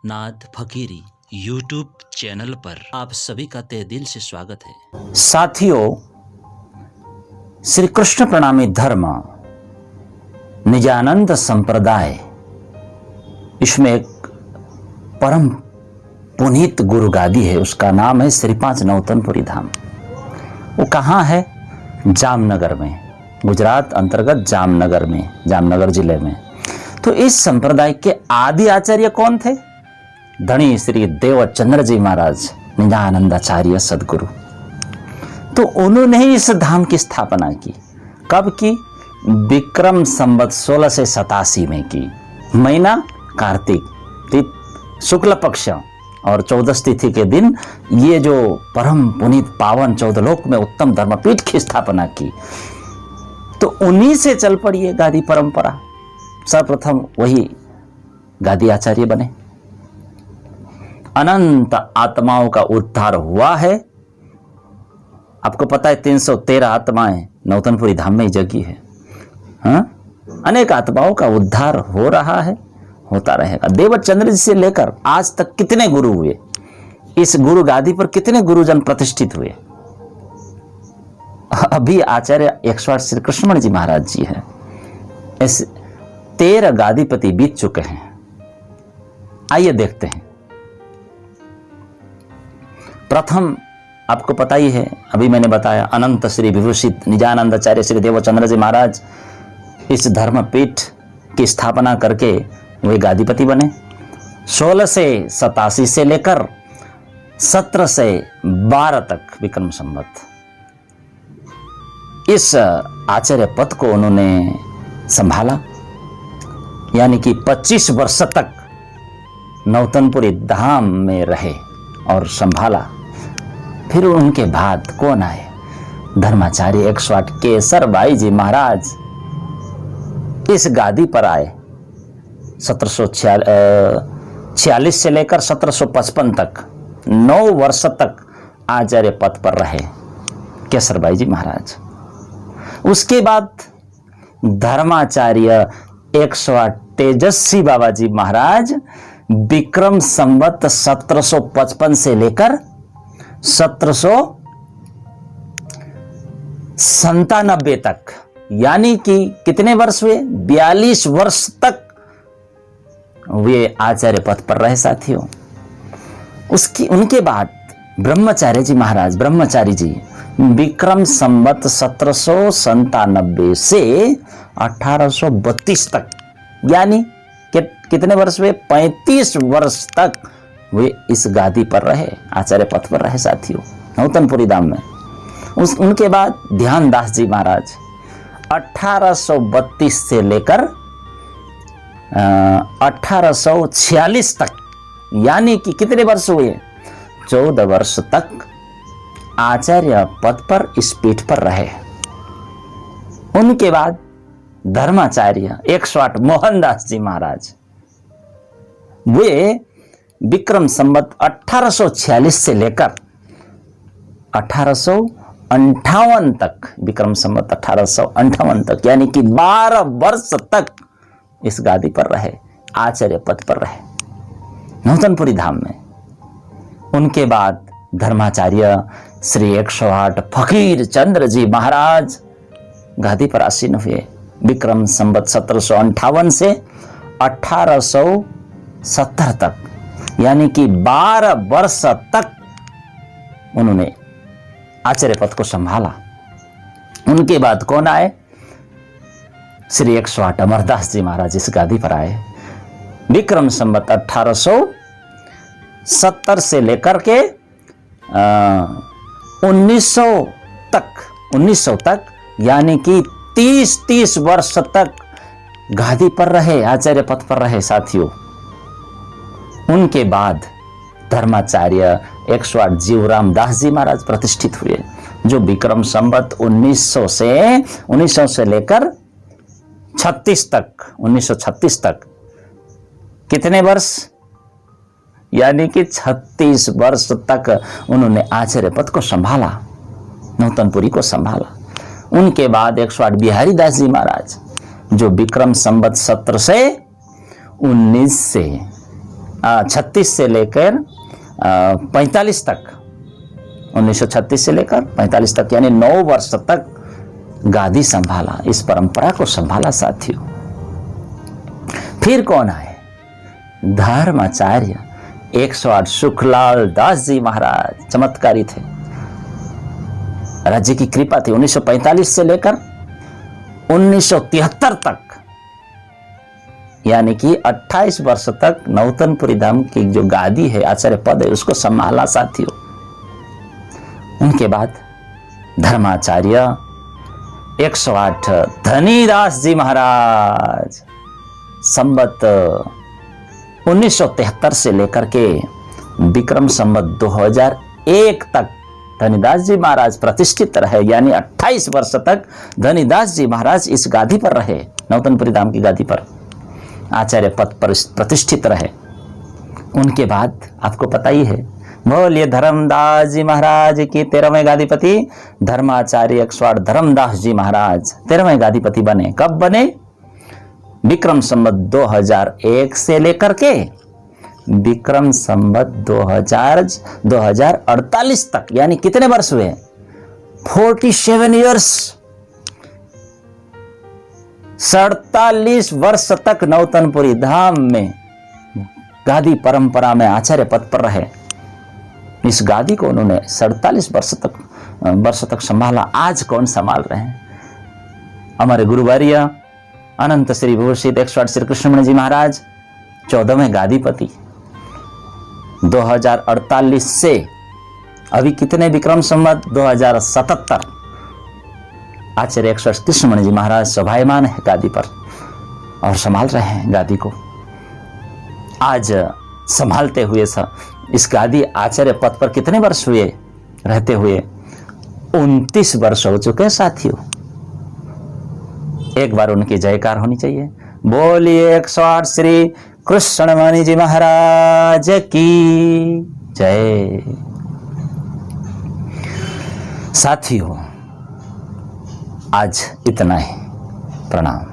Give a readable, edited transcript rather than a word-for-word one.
नाथ फकीरी YouTube channel पर आप सभी का तहे दिल से स्वागत है। साथियों, श्री कृष्ण प्रणामी धर्म निजानंद संप्रदाय, इसमें एक परम पुनीत गुरु गादी है, उसका नाम है श्री 5 नौतनपुरी धाम। वो कहाँ है? जामनगर में, गुजरात अंतर्गत जामनगर में, जामनगर जिले में। तो इस संप्रदाय के आदि आचार्य कौन थे? धनी श्री देवचंद्र जी महाराज निजानंदाचार्य सदगुरु। तो उन्होंने ही इस धाम की स्थापना की। कब की? विक्रम संवत 1687 में की। महीना कार्तिक, शुक्ल पक्ष और 14 तिथि के दिन ये जो परम पुनीत पावन 14 लोक में उत्तम धर्मपीठ की स्थापना की। तो उन्हीं से चल पड़ी है गादी परंपरा। सर्वप्रथम वही गादी आचार्य बने। अनंत आत्माओं का उद्धार हुआ है। आपको पता है 313 आत्माएं नौतनपुरी धाम में ही जगी है। अनेक आत्माओं का उद्धार हो रहा है, होता रहेगा। देवचंद्र जी से लेकर आज तक कितने गुरु हुए, इस गुरु गादी पर कितने गुरुजन प्रतिष्ठित हुए। अभी आचार्य 108 श्री कृष्णमणि जी महाराज जी हैं। ऐसे 13 गादीपति बीत चुके हैं। आइए देखते हैं। प्रथम आपको पता ही है, अभी मैंने बताया, अनंत श्री विभूषित निजानंदाचार्य श्री देवचंद्र जी महाराज इस धर्मपीठ की स्थापना करके वे गादीपति बने। 1687 से लेकर 1712 तक विक्रम संवत इस आचार्य पद को उन्होंने संभाला, यानी कि 25 वर्ष तक नौतनपुरी धाम में रहे और संभाला। फिर उनके बाद कौन आए? धर्माचार्य 108 केसर भाई जी महाराज इस गादी पर आए। 1746 से लेकर 1755 तक 9 वर्ष तक आचार्य पद पर रहे केसर भाई जी महाराज। उसके बाद धर्माचार्य 108 तेजस्वी बाबा जी महाराज विक्रम संवत 1755 से लेकर 1797 तक, यानी कि कितने वर्ष हुए? 42 वर्ष तक वे आचार्य पद पर रहे। साथियों, उनके बाद ब्रह्मचार्य जी महाराज, ब्रह्मचारी जी विक्रम संवत 1797 से 1832 तक, यानी कितने वर्ष हुए? 35 वर्ष तक वे इस गादी पर रहे, आचार्य पद पर रहे। साथियों, नौतनपुरी धाम में उनके बाद ध्यानदास जी महाराज 1832 से लेकर 1846 तक, यानी कि कितने वर्ष हुए? 14 वर्ष तक आचार्य पद पर इस पीठ पर रहे। उनके बाद धर्माचार्य 108 मोहनदास जी महाराज, वे विक्रम संवत 1846 से लेकर 1858 तक, विक्रम संवत 1858 तक, यानी कि 12 वर्ष तक इस गादी पर रहे, आचार्य पद पर रहे नौतनपुरी धाम में। उनके बाद धर्माचार्य श्री 108 फकीर चंद्र जी महाराज गादी पर आसीन हुए। विक्रम संवत 1758 से 1870 तक, यानी कि 12 वर्ष तक उन्होंने आचार्य पद को संभाला। उनके बाद कौन आए? श्री 108 अमरदास जी महाराज इस गादी पर आए। विक्रम संवत 1870 से लेकर के 1900 तक, यानी कि 30 वर्ष तक गादी पर रहे, आचार्य पद पर रहे। साथियों, उनके बाद धर्माचार्य 108 जीवराम दास जी महाराज प्रतिष्ठित हुए, जो विक्रम संवत 1900 से लेकर 36 तक, 1936 तक, कितने वर्ष? यानी कि 36 वर्ष तक उन्होंने आचार्य पद को संभाला, नौतनपुरी को संभाला। उनके बाद 108 बिहारी दास जी महाराज, जो विक्रम संवत 17 से 19 से 1936 से लेकर 45 तक, 1936 से लेकर 45 तक यानी 9 वर्ष तक गादी संभाला, इस परंपरा को संभाला साथियों। फिर कौन आए? धर्माचार्य 108 सुखलाल दास जी महाराज चमत्कारी थे, राज्य की कृपा थी। 1945 से लेकर 1973 तक यानी कि 28 वर्ष तक नौतनपुरी धाम की जो गादी है, आचार्य पद है, उसको संभाला साथियों। उनके बाद धर्माचार्य 108 धनीदास जी महाराज संवत 1973 से लेकर के विक्रम संवत 2001 तक धनीदास जी महाराज प्रतिष्ठित रहे, यानी 28 वर्ष तक धनीदास जी महाराज इस गादी पर रहे, नौतनपुरी धाम की गादी पर आचार्य पद पर प्रतिष्ठित रहे। उनके बाद आपको पता ही है, बोलिए धर्मदास जी महाराज की 13वें गादीपति धर्माचार्य 108 धर्मदास जी महाराज 13वें गादीपति बने। कब बने? विक्रम संवत 2001 से लेकर के विक्रम संवत 2048 तक, यानी कितने वर्ष हुए? 47 ईयर्स, 47 वर्ष तक नौतनपुरी धाम में गादी परंपरा में आचार्य पद पर रहे। इस गादी को उन्होंने 47 वर्ष तक संभाला। आज कौन संभाल रहे हैं? हमारे गुरुवर्य अनंत श्री भूषित 108 श्री कृष्णमणि जी महाराज 14वें गादीपति। 2048 से अभी कितने विक्रम संवत 2077 आचार्य 108 कृष्णमणि जी महाराज शोभायमान है गादी पर और संभाल रहे हैं गादी को। आज संभालते हुए इस गादी आचार्य पद पर कितने वर्ष हुए रहते हुए? 29 वर्ष हो चुके साथियों। एक बार उनकी जयकार होनी चाहिए। बोलिए 108 श्री कृष्णमणि जी महाराज की जय। साथियों आज इतना ही, प्रणाम।